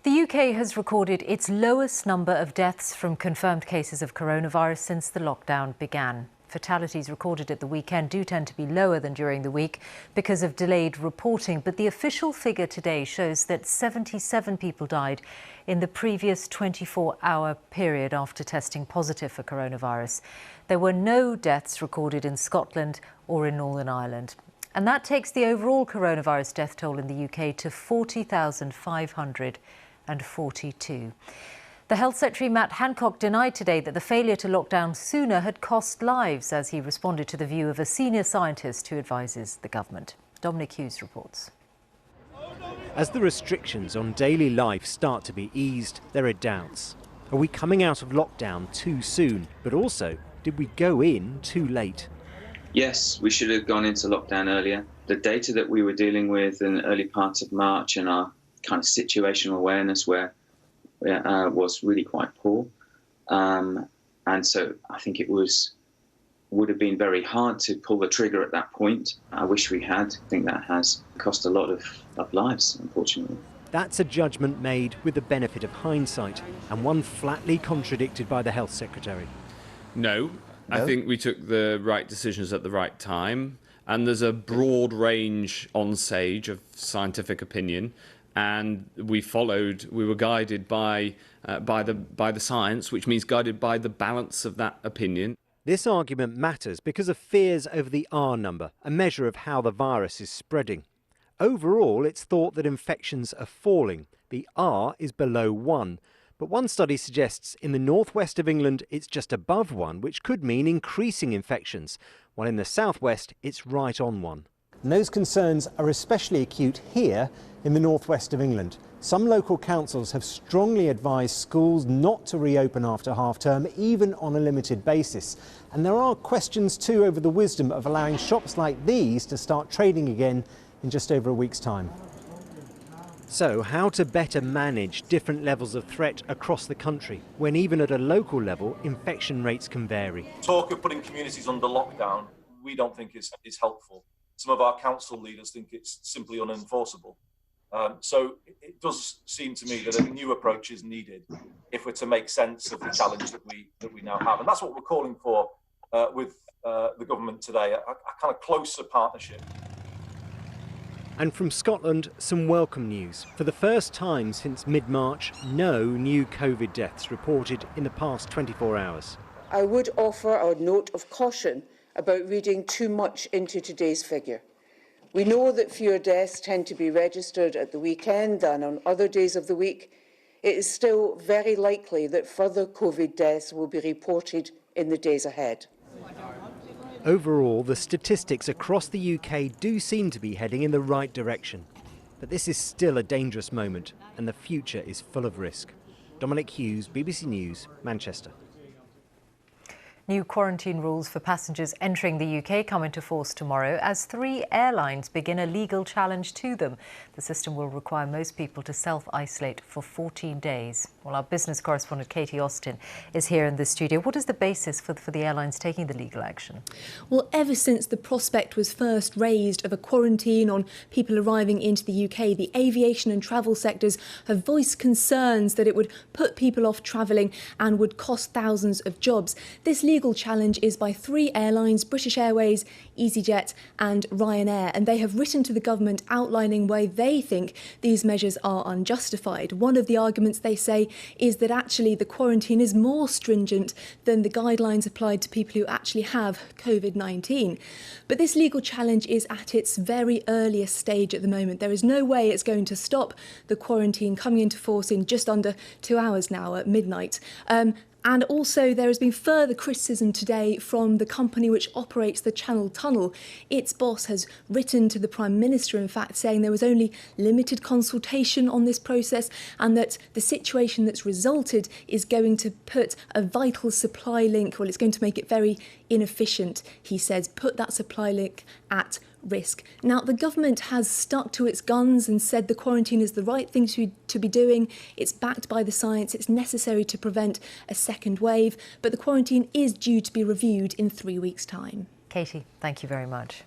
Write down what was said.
The UK has recorded its lowest number of deaths from confirmed cases of coronavirus since the lockdown began. Fatalities recorded at the weekend do tend to be lower than during the week because of delayed reporting, but the official figure today shows that 77 people died in the previous 24-hour period after testing positive for coronavirus. There were no deaths recorded in Scotland or in Northern Ireland. And that takes the overall coronavirus death toll in the UK to 40,542. The Health Secretary Matt Hancock denied today that the failure to lock down sooner had cost lives, as he responded to the view of a senior scientist who advises the government. Dominic Hughes reports. As the restrictions on daily life start to be eased, there are doubts. Are we coming out of lockdown too soon? But also, did we go in too late? Yes, we should have gone into lockdown earlier. The data that we were dealing with in the early parts of March and our kind of situational awareness was really quite poor. And so I think it would have been very hard to pull the trigger at that point. I wish we had. I think that has cost a lot of lives, unfortunately. That's a judgment made with the benefit of hindsight, and one flatly contradicted by the Health Secretary. No, I think we took the right decisions at the right time, and there's a broad range on SAGE of scientific opinion, and we were guided by the science, which means guided by the balance of that opinion. This argument matters because of fears over the R number, a measure of how the virus is spreading. Overall, it's thought that infections are falling. The R is below 1. But one study suggests in the northwest of England it's just above 1, which could mean increasing infections, while in the southwest it's right on 1. And those concerns are especially acute here in the northwest of England. Some local councils have strongly advised schools not to reopen after half-term, even on a limited basis. And there are questions too over the wisdom of allowing shops like these to start trading again in just over a week's time. So, how to better manage different levels of threat across the country, when even at a local level, infection rates can vary? Talk of putting communities under lockdown, we don't think is helpful. Some of our council leaders think it's simply unenforceable. So it does seem to me that a new approach is needed if we're to make sense of the challenge that we now have. And that's what we're calling for with the government today, a kind of closer partnership. And from Scotland, some welcome news. For the first time since mid-March, no new COVID deaths reported in the past 24 hours. I would offer a note of caution about reading too much into today's figure. We know that fewer deaths tend to be registered at the weekend than on other days of the week. It is still very likely that further COVID deaths will be reported in the days ahead. Overall, the statistics across the UK do seem to be heading in the right direction. But this is still a dangerous moment, and the future is full of risk. Dominic Hughes, BBC News, Manchester. New quarantine rules for passengers entering the UK come into force tomorrow as 3 airlines begin a legal challenge to them. The system will require most people to self-isolate for 14 days. Well, our business correspondent Katy is here in the studio. What is the basis for the airlines taking the legal action? Well, ever since the prospect was first raised of a quarantine on people arriving into the UK, the aviation and travel sectors have voiced concerns that it would put people off travelling and would cost thousands of jobs. This legal challenge is by 3 airlines, British Airways, EasyJet and Ryanair, and they have written to the government outlining why they think these measures are unjustified. One of the arguments, they say, is that actually the quarantine is more stringent than the guidelines applied to people who actually have COVID-19. But this legal challenge is at its very earliest stage at the moment. There is no way it's going to stop the quarantine coming into force in just under 2 hours now at midnight. And also there has been further criticism today from the company which operates the Channel Tunnel. Its boss has written to the Prime Minister, in fact, saying there was only limited consultation on this process and that the situation that's resulted is going to put a vital supply link, well, it's going to make it very inefficient, he says, put that supply link at risk. Now, the government has stuck to its guns and said the quarantine is the right thing to be doing. It's backed by the science. It's necessary to prevent a second wave. But the quarantine is due to be reviewed in 3 weeks' time. Katy, thank you very much.